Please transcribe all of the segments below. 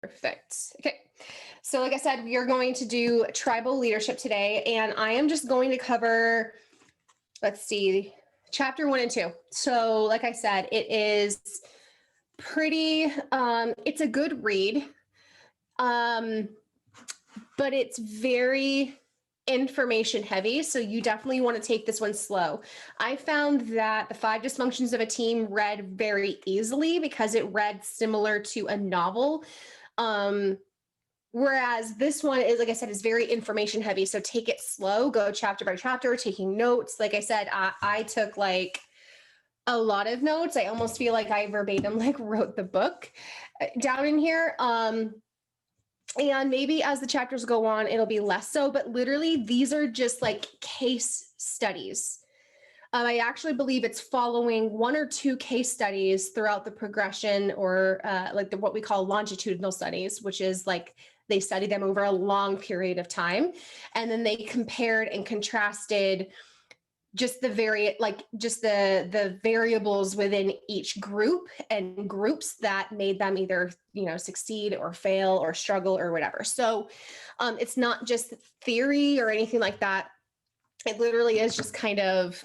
Perfect. Okay. So like I said, we are going to do tribal leadership today, and I am just going to cover, let's see, chapter 1 and 2. So like I said, it is pretty, it's a good read, um, but it's very information heavy. So you definitely want to take this one slow. I found that the 5 Dysfunctions of a Team read very easily because it read similar to a novel. Whereas this one is, like I said, is very information heavy. So take it slow, go chapter by chapter, taking notes. Like I said, I took like a lot of notes. I almost feel like I verbatim like wrote the book down in here. And maybe as the chapters go on, it'll be less so, but literally these are just like case studies. I actually believe it's following 1 or 2 case studies throughout the progression, or what we call longitudinal studies, which is like they study them over a long period of time. And then they compared and contrasted just the variables within each group and groups that made them either, succeed or fail or struggle or whatever. So it's not just theory or anything like that. It literally is just kind of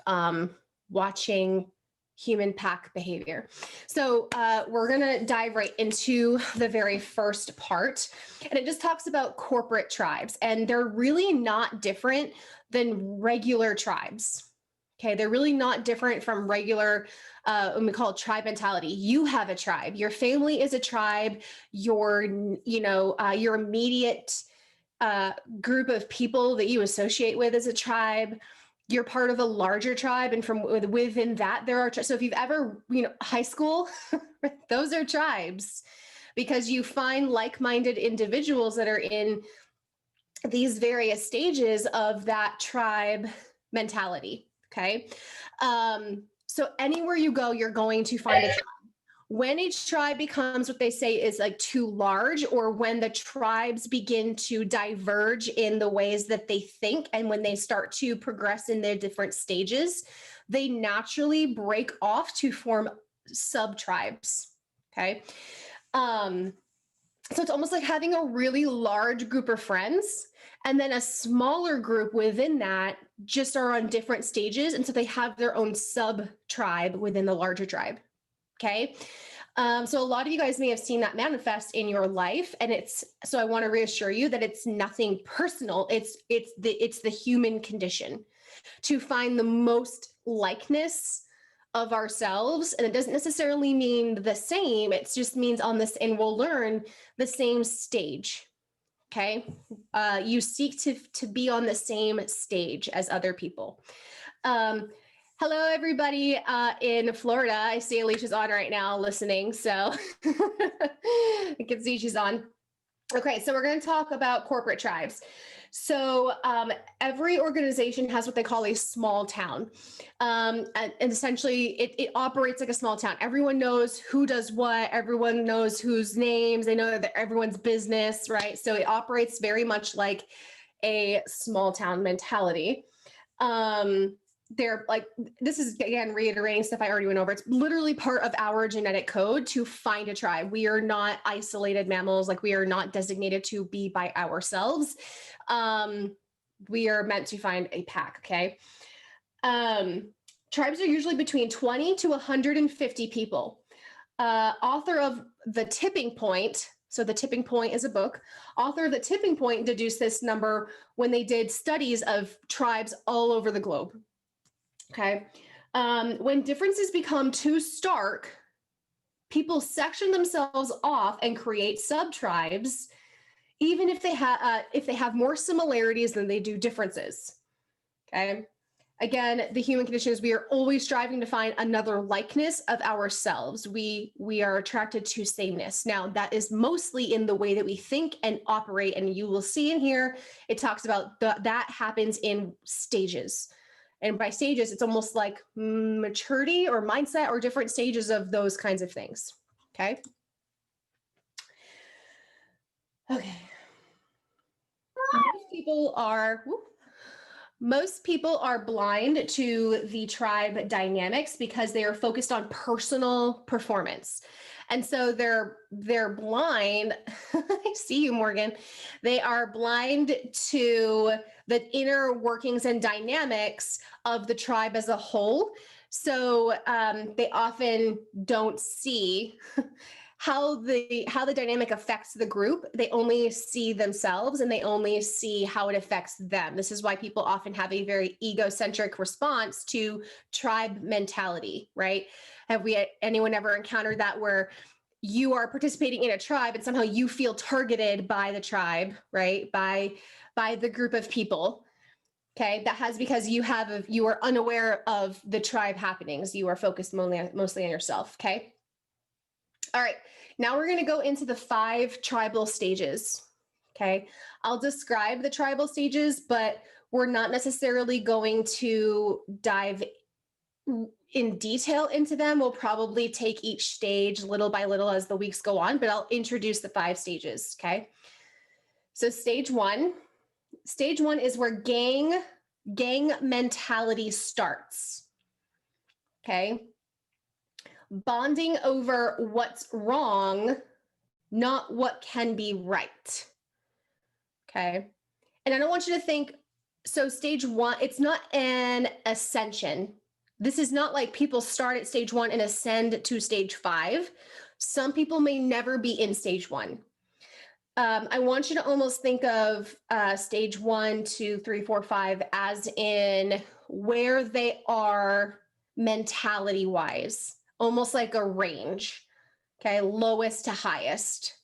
watching human pack behavior. So we're going to dive right into the very first part. And it just talks about corporate tribes. And they're really not different than regular tribes. Okay, they're really not different from regular, when we call it tribe mentality. You have a tribe. Your family is a tribe. Your immediate group of people that you associate with as a tribe. You're part of a larger tribe, and from within that there are so if you've ever high school, those are tribes, because you find like-minded individuals that are in these various stages of that tribe mentality. Okay, so anywhere you go, you're going to find a tribe. When each tribe becomes what they say is like too large, or when the tribes begin to diverge in the ways that they think, and when they start to progress in their different stages, they naturally break off to form sub-tribes. Okay. So it's almost like having a really large group of friends, and then a smaller group within that just are on different stages. And so they have their own sub-tribe within the larger tribe. Okay. So a lot of you guys may have seen that manifest in your life, and so I want to reassure you that it's nothing personal. It's the human condition to find the most likeness of ourselves. And it doesn't necessarily mean the same. It just means on this, and we'll learn the same stage. Okay. You seek to be on the same stage as other people. Hello, everybody in Florida. I see Alicia's on right now listening, so I can see she's on. Okay, so we're going to talk about corporate tribes. So every organization has what they call a small town. And essentially, it operates like a small town. Everyone knows who does what. Everyone knows whose names. They know that everyone's business, right? So it operates very much like a small town mentality. They're like, this is again reiterating stuff I already went over. It's literally part of our genetic code to find a tribe. We are not isolated mammals. Like, we are not designated to be by ourselves. We are meant to find a pack. Okay. Tribes are usually between 20 to 150 people. Author of The Tipping Point. So The Tipping Point is a book. Author of The Tipping Point deduced this number when they did studies of tribes all over the globe. Okay. When differences become too stark, people section themselves off and create sub-tribes, even if they have more similarities than they do differences. Okay. Again, the human condition is we are always striving to find another likeness of ourselves. We are attracted to sameness. Now, that is mostly in the way that we think and operate, and you will see in here, it talks about that happens in stages. And by stages, it's almost like maturity or mindset or different stages of those kinds of things. Okay. Okay. Most people are blind to the tribe dynamics because they are focused on personal performance. And so they're blind. I see you, Morgan. They are blind to the inner workings and dynamics of the tribe as a whole. So they often don't see how the dynamic affects the group. They only see themselves and they only see how it affects them. This is why people often have a very egocentric response to tribe mentality, right? Have anyone ever encountered that, where you are participating in a tribe and somehow you feel targeted by the tribe, right? By the group of people. Okay, that has, because you are unaware of the tribe happenings. You are focused mostly on yourself. Okay. All right. Now we're going to go into the 5 tribal stages. Okay. I'll describe the tribal stages, but we're not necessarily going to dive in detail into them. We'll probably take each stage little by little as the weeks go on, but I'll introduce the 5 stages. Okay. So stage one is where gang mentality starts. Okay. Bonding over what's wrong, not what can be right. Okay. And I don't want you to think, so stage one, it's not an ascension. This is not like people start at stage 1 and ascend to stage 5. Some people may never be in stage 1. I want you to almost think of stage 1, 2, 3, 4, 5 as in where they are mentality wise, almost like a range. Okay. Lowest to highest.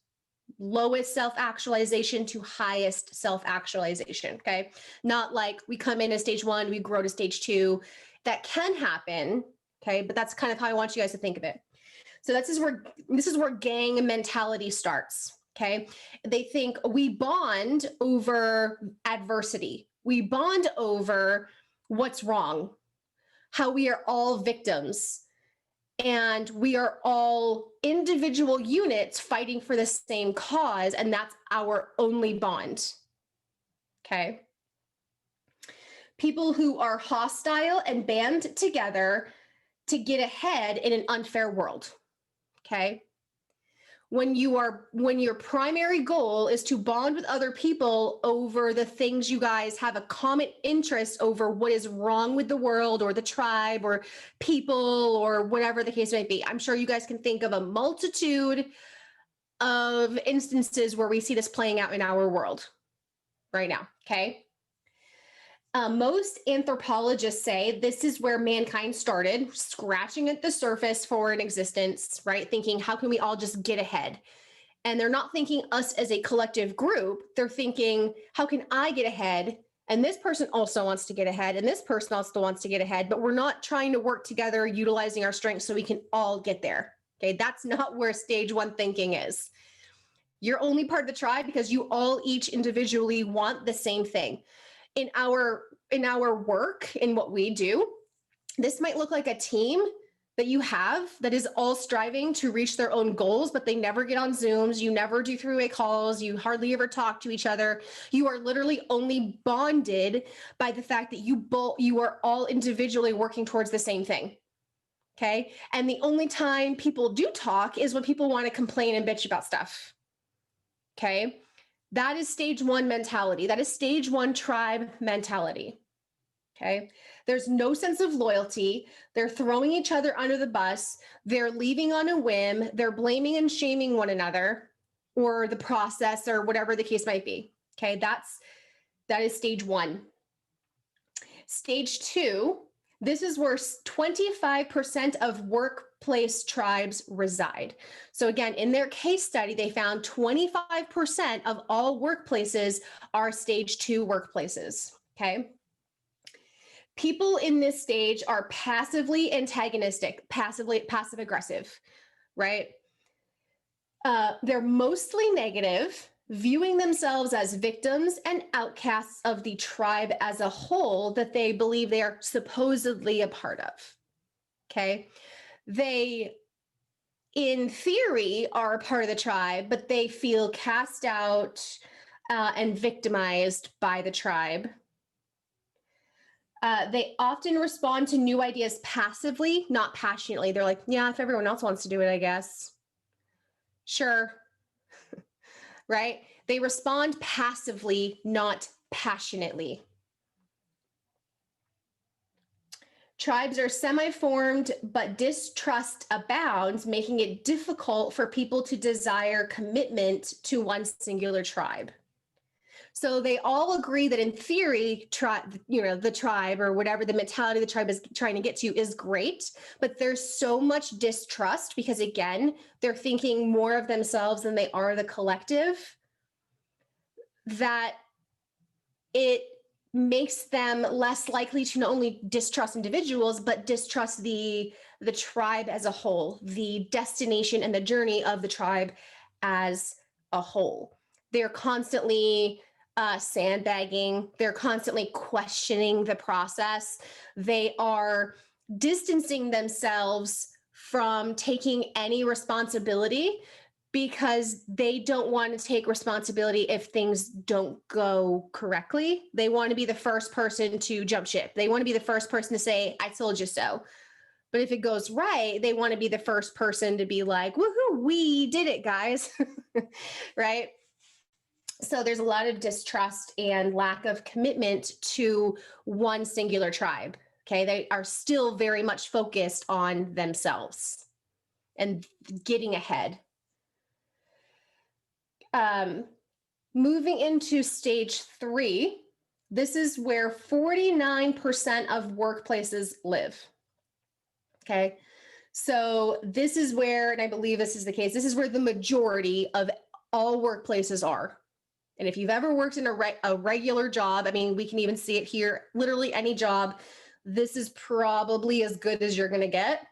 Lowest self-actualization to highest self-actualization. Okay. Not like we come in at stage 1, we grow to stage 2. That can happen. Okay. But that's kind of how I want you guys to think of it. So this is where gang mentality starts. Okay. They think we bond over adversity. We bond over what's wrong, how we are all victims, and we are all individual units fighting for the same cause, and that's our only bond. Okay. People who are hostile and band together to get ahead in an unfair world. Okay. When your primary goal is to bond with other people over the things you guys have a common interest over, what is wrong with the world or the tribe or people or whatever the case may be. I'm sure you guys can think of a multitude of instances where we see this playing out in our world right now. Okay. Most anthropologists say this is where mankind started, scratching at the surface for an existence, right? Thinking, how can we all just get ahead? And they're not thinking us as a collective group. They're thinking, how can I get ahead? And this person also wants to get ahead. And this person also wants to get ahead. But we're not trying to work together, utilizing our strengths so we can all get there. Okay. That's not where stage 1 thinking is. You're only part of the tribe because you all each individually want the same thing. In our work, in what we do, this might look like a team that you have that is all striving to reach their own goals, but they never get on Zooms. You never do three-way calls. You hardly ever talk to each other. You are literally only bonded by the fact that you are all individually working towards the same thing. Okay. And the only time people do talk is when people want to complain and bitch about stuff. Okay. That is stage 1 mentality. That is stage 1 tribe mentality. Okay. There's no sense of loyalty. They're throwing each other under the bus. They're leaving on a whim. They're blaming and shaming one another or the process or whatever the case might be. Okay. That is stage 1. Stage 2, this is where 25% of workplace tribes reside. So again, in their case study, they found 25% of all workplaces are stage 2 workplaces. Okay. People in this stage are passively antagonistic, passive aggressive, right? They're mostly negative, viewing themselves as victims and outcasts of the tribe as a whole that they believe they are supposedly a part of. Okay. They, in theory, are a part of the tribe, but they feel cast out and victimized by the tribe. They often respond to new ideas passively, not passionately. They're like, yeah, if everyone else wants to do it, I guess. Sure. Right? They respond passively, not passionately. Tribes are semi-formed, but distrust abounds, making it difficult for people to desire commitment to one singular tribe. So they all agree that in theory, the tribe or whatever the mentality the tribe is trying to get to is great, but there's so much distrust because again, they're thinking more of themselves than they are the collective, that it makes them less likely to not only distrust individuals, but distrust the tribe as a whole, the destination and the journey of the tribe as a whole. They're constantly sandbagging. They're constantly questioning the process. They are distancing themselves from taking any responsibility because they don't want to take responsibility if things don't go correctly. They want to be the first person to jump ship. They want to be the first person to say, I told you so. But if it goes right, they want to be the first person to be like, woohoo, we did it, guys. Right? So there's a lot of distrust and lack of commitment to one singular tribe. Okay. They are still very much focused on themselves and getting ahead. Moving into stage 3, this is where 49% of workplaces live. Okay. So this is where, and I believe this is the case, this is where the majority of all workplaces are. And if you've ever worked in a regular job, I mean, we can even see it here, literally any job, this is probably as good as you're going to get,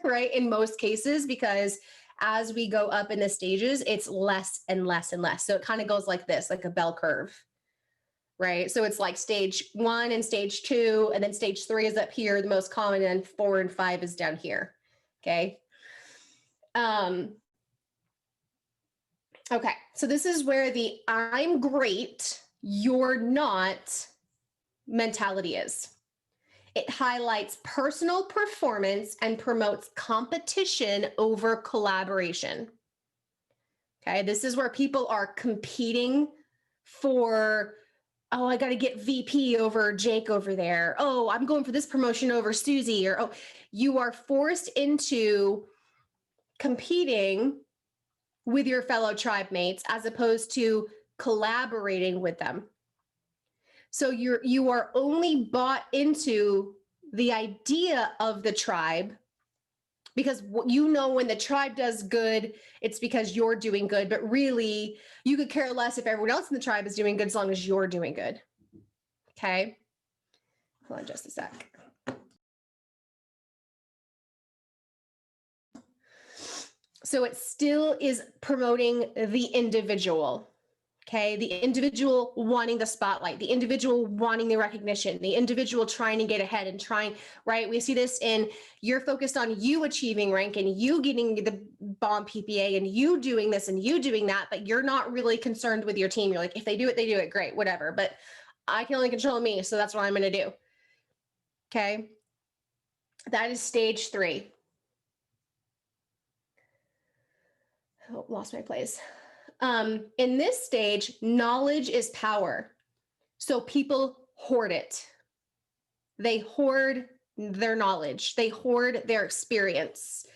right? In most cases, because as we go up in the stages, it's less and less and less. So it kind of goes like this, like a bell curve, right? So it's like stage 1 and stage 2, and then stage 3 is up here, the most common, and 4 and 5 is down here. Okay. Okay. So this is where the I'm great, you're not mentality is. It highlights personal performance and promotes competition over collaboration. Okay, this is where people are competing for, oh, I got to get VP over Jake over there. Oh, I'm going for this promotion over Susie. Or, oh, you are forced into competing with your fellow tribe mates as opposed to collaborating with them. So you are only bought into the idea of the tribe because you know when the tribe does good, it's because you're doing good. But really, you could care less if everyone else in the tribe is doing good as long as you're doing good. Okay. Hold on just a sec. So it still is promoting the individual. Okay, the individual wanting the spotlight, the individual wanting the recognition, the individual trying to get ahead and trying, right? We see this in you're focused on you achieving rank and you getting the bomb PPA and you doing this and you doing that, but you're not really concerned with your team. You're like, if they do it, great, whatever. But I can only control me, so that's what I'm going to do. Okay, that is stage 3. Oh, lost my place. In this stage, knowledge is power. So people hoard it. They hoard their knowledge. They hoard their experience.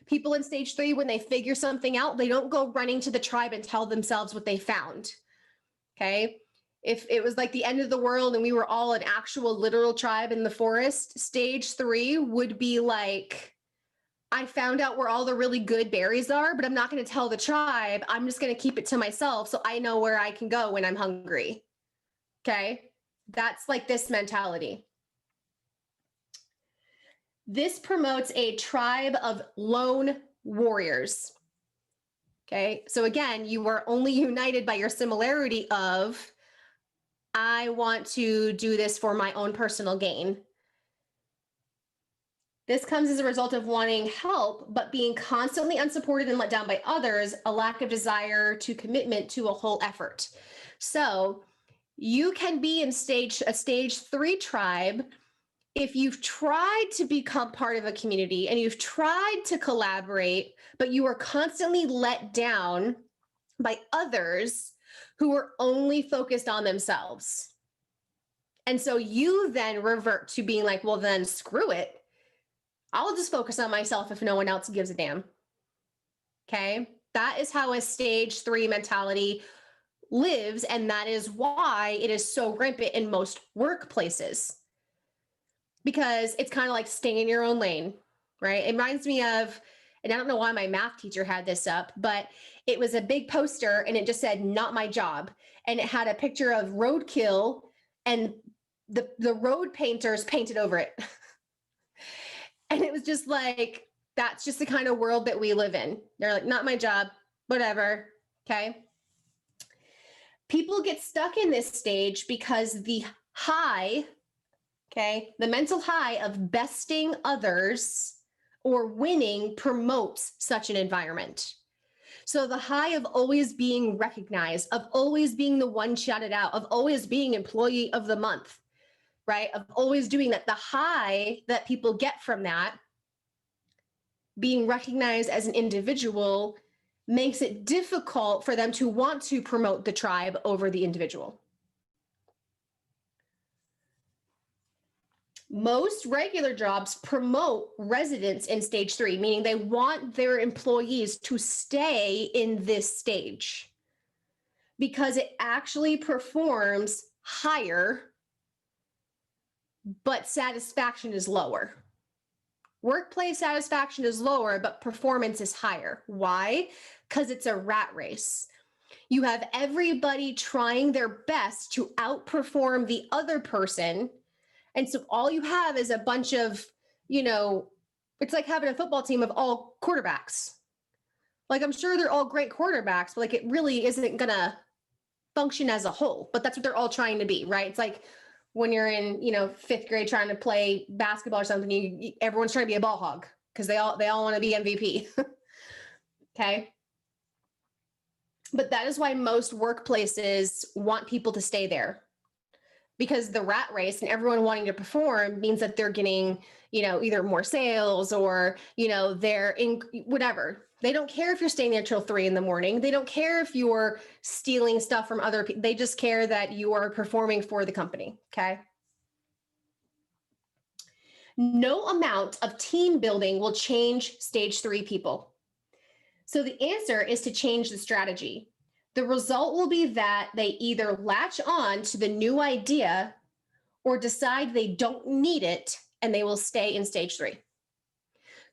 People in stage 3, when they figure something out, they don't go running to the tribe and tell themselves what they found. Okay. If it was like the end of the world and we were all an actual literal tribe in the forest, stage 3 would be like, I found out where all the really good berries are, but I'm not going to tell the tribe. I'm just going to keep it to myself so I know where I can go when I'm hungry. Okay. That's like this mentality. This promotes a tribe of lone warriors. Okay. So again, you are only united by your similarity of, I want to do this for my own personal gain. This comes as a result of wanting help, but being constantly unsupported and let down by others, a lack of desire to commitment to a whole effort. So you can be in a stage 3 tribe if you've tried to become part of a community and you've tried to collaborate, but you are constantly let down by others who are only focused on themselves. And so you then revert to being like, well, then screw it. I'll just focus on myself if no one else gives a damn. Okay. That is how a stage 3 mentality lives. And that is why it is so rampant in most workplaces, because it's kind of like staying in your own lane, right? It reminds me of, and I don't know why my math teacher had this up, but it was a big poster and it just said, not my job. And it had a picture of roadkill and the road painters painted over it. And it was just like, that's just the kind of world that we live in. They're like, not my job, whatever. Okay. People get stuck in this stage because the high, okay, the mental high of besting others or winning promotes such an environment. So the high of always being recognized, of always being the one shouted out, of always being employee of the month, right? Of always doing that, the high that people get from that, being recognized as an individual, makes it difficult for them to want to promote the tribe over the individual. Most regular jobs promote residents in stage 3, meaning they want their employees to stay in this stage because it actually performs higher, but satisfaction is lower. Workplace satisfaction is lower, but performance is higher. Why? Because it's a rat race. You have everybody trying their best to outperform the other person. And so all you have is a bunch of, it's like having a football team of all quarterbacks. Like, I'm sure they're all great quarterbacks, but like, it really isn't going to function as a whole, but that's what they're all trying to be, right? It's like when you're in, 5th grade trying to play basketball or something, everyone's trying to be a ball hog because they all want to be MVP. Okay. But that is why most workplaces want people to stay there, because the rat race and everyone wanting to perform means that they're getting, either more sales or, they're in whatever. They don't care if you're staying there till 3 a.m. They don't care if you're stealing stuff from other people. They just care that you are performing for the company. Okay. No amount of team building will change stage 3 people. So the answer is to change the strategy. The result will be that they either latch on to the new idea or decide they don't need it and they will stay in stage 3.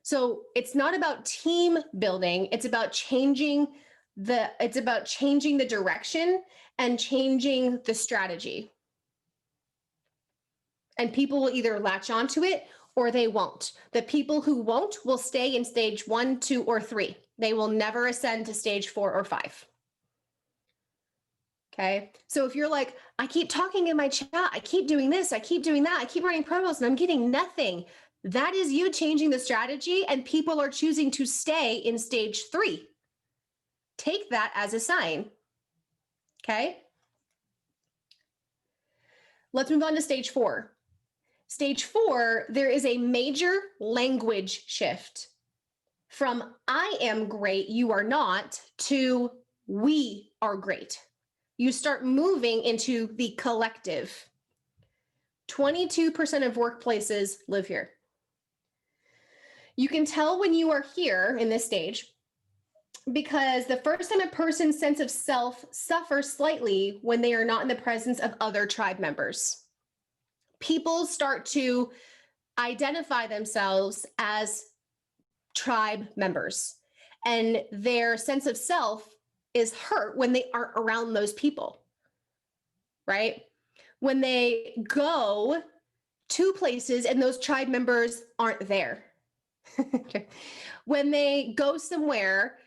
So it's not about team building. It's about changing the direction and changing the strategy. And people will either latch onto it or they won't. The people who won't will stay in stage 1, 2, or 3. They will never ascend to stage 4 or 5. Okay. So if you're like, I keep talking in my chat, I keep doing this, I keep doing that, I keep running promos and I'm getting nothing. That is you changing the strategy and people are choosing to stay in stage 3. Take that as a sign. Okay. Let's move on to stage 4. Stage 4, there is a major language shift from I am great, you are not, to we are great. You start moving into the collective. 22% of workplaces live here. You can tell when you are here in this stage because the first time a person's sense of self suffers slightly when they are not in the presence of other tribe members. People start to identify themselves as tribe members, and their sense of self is hurt when they aren't around those people, right? When they go to places and those tribe members aren't there. Okay. When they go somewhere,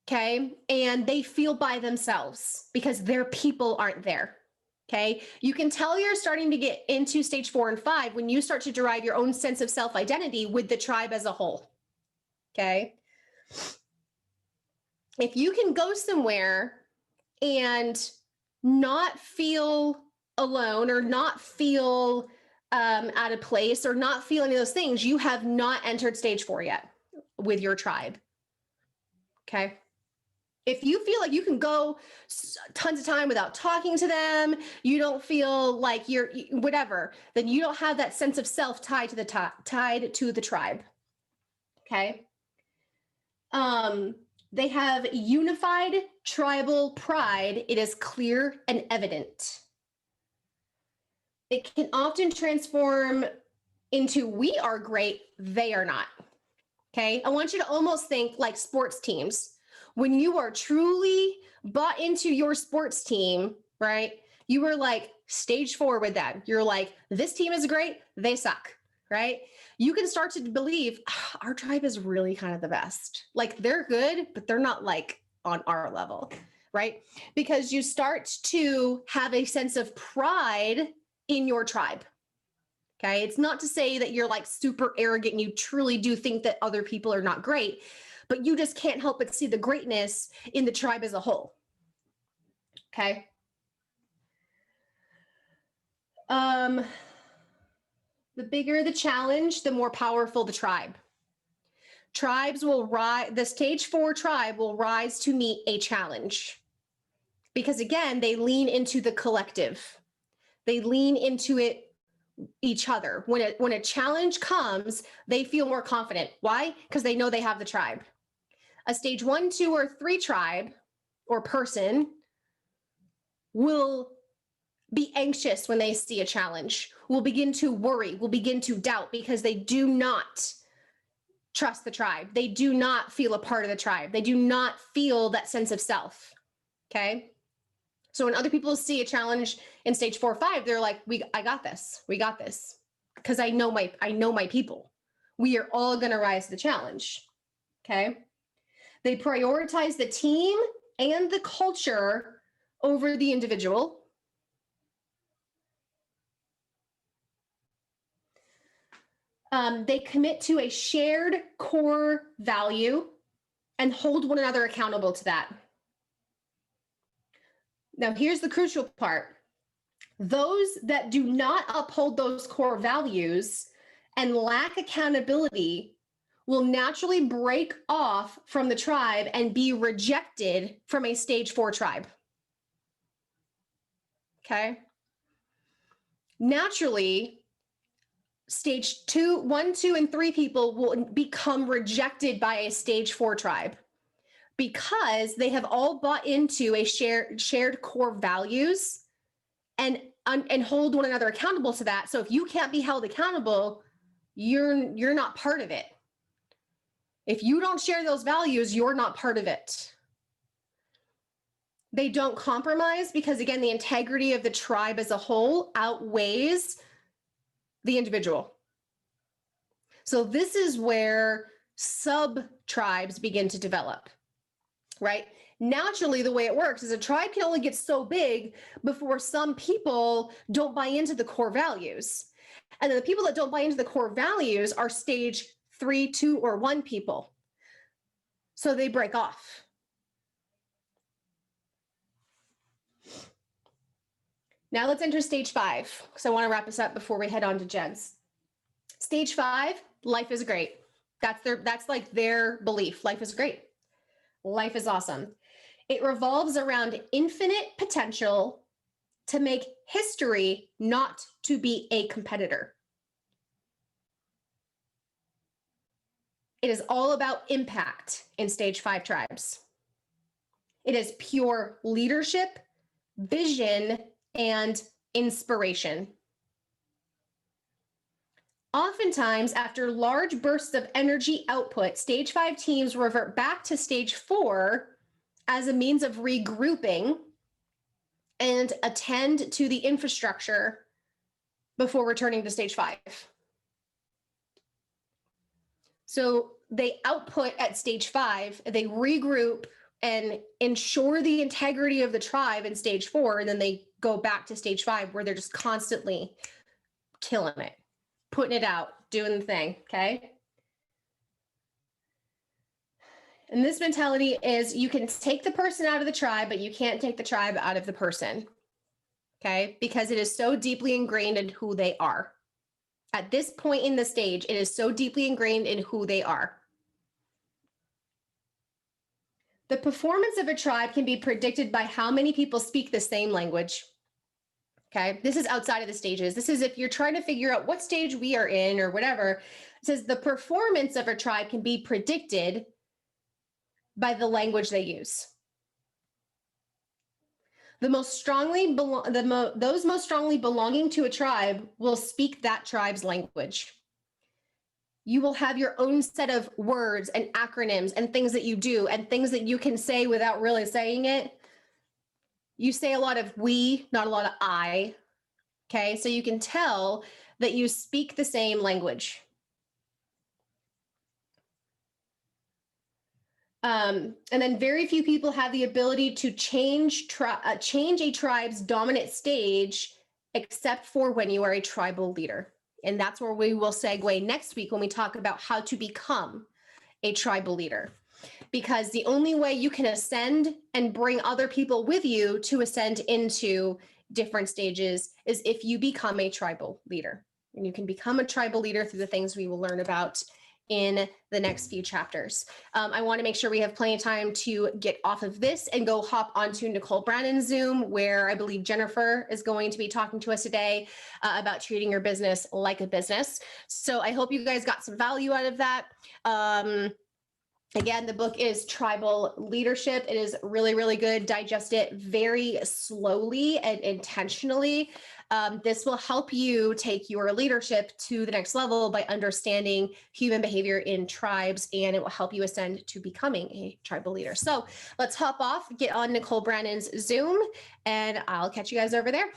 okay, and they feel by themselves because their people aren't there. Okay. You can tell you're starting to get into stage 4 and 5 when you start to derive your own sense of self-identity with the tribe as a whole. Okay. If you can go somewhere and not feel alone or not feel out of place or not feel any of those things, you have not entered stage 4 yet with your tribe. Okay. If you feel like you can go tons of time without talking to them, you don't feel like you're whatever, then you don't have that sense of self tied to the tribe. Okay. They have unified tribal pride. It is clear and evident. It can often transform into we are great, they are not. Okay. I want you to almost think like sports teams. When you are truly bought into your sports team, right? You were like stage 4 with that. You're like, this team is great, they suck, right? You can start to believe our tribe is really kind of the best. Like they're good, but they're not like on our level, right? Because you start to have a sense of pride in your tribe. Okay. It's not to say that you're like super arrogant and you truly do think that other people are not great, but you just can't help but see the greatness in the tribe as a whole. Okay. The bigger the challenge, the more powerful the tribe. Tribes will rise, the stage 4 tribe will rise to meet a challenge because again, they lean into the collective. They lean into each other. When a challenge comes, they feel more confident. Why? Because they know they have the tribe. A stage 1, 2, or 3 tribe or person will be anxious when they see a challenge, will begin to worry, will begin to doubt because they do not trust the tribe. They do not feel a part of the tribe. They do not feel that sense of self. Okay. So when other people see a challenge in stage 4 or 5, they're like, I got this. We got this. Because I know my people. We are all going to rise to the challenge. Okay. They prioritize the team and the culture over the individual. They commit to a shared core value and hold one another accountable to that. Now, here's the crucial part. Those that do not uphold those core values and lack accountability will naturally break off from the tribe and be rejected from a stage 4 tribe. Okay. Naturally, stage 1, 2, and 3 people will become rejected by a stage 4 tribe because they have all bought into a shared core values and hold one another accountable to that. So if you can't be held accountable, you're not part of it. If you don't share those values, you're not part of it. They don't compromise because, again, the integrity of the tribe as a whole outweighs the individual. So this is where sub-tribes begin to develop, right? Naturally, the way it works is a tribe can only get so big before some people don't buy into the core values. And then the people that don't buy into the core values are stage 3, 2, or 1 people. So they break off. Now let's enter stage 5, because I want to wrap this up before we head on to Jen's. Stage 5, life is great. That's like their belief. Life is great. Life is awesome. It revolves around infinite potential to make history, not to be a competitor. It is all about impact in stage 5 tribes. It is pure leadership, vision, and inspiration. Oftentimes, after large bursts of energy output, stage 5 teams revert back to stage 4 as a means of regrouping and attend to the infrastructure before returning to stage 5. So they output at stage 5, they regroup and ensure the integrity of the tribe in stage 4, and then they go back to stage 5 where they're just constantly killing it, putting it out, doing the thing, okay? And this mentality is you can take the person out of the tribe, but you can't take the tribe out of the person, okay? Because it is so deeply ingrained in who they are. At this point in the stage, it is so deeply ingrained in who they are. The performance of a tribe can be predicted by how many people speak the same language. Okay, this is outside of the stages. This is if you're trying to figure out what stage we are in or whatever. It says the performance of a tribe can be predicted by the language they use. Those most strongly belonging to a tribe will speak that tribe's language. You will have your own set of words and acronyms and things that you do and things that you can say without really saying it. You say a lot of we, not a lot of I. Okay, so you can tell that you speak the same language. And then very few people have the ability to change a tribe's dominant stage, except for when you are a tribal leader. And that's where we will segue next week when we talk about how to become a tribal leader. Because the only way you can ascend and bring other people with you to ascend into different stages is if you become a tribal leader. And you can become a tribal leader through the things we will learn about in the next few chapters. I want to make sure we have plenty of time to get off of this and go hop onto Nicole Brannan's Zoom, where I believe Jennifer is going to be talking to us today about treating your business like a business. So I hope you guys got some value out of that. Again, the book is Tribal Leadership. It is really, really good. Digest it very slowly and intentionally. This will help you take your leadership to the next level by understanding human behavior in tribes, and it will help you ascend to becoming a tribal leader. So let's hop off, get on Nicole Brannan's Zoom, and I'll catch you guys over there.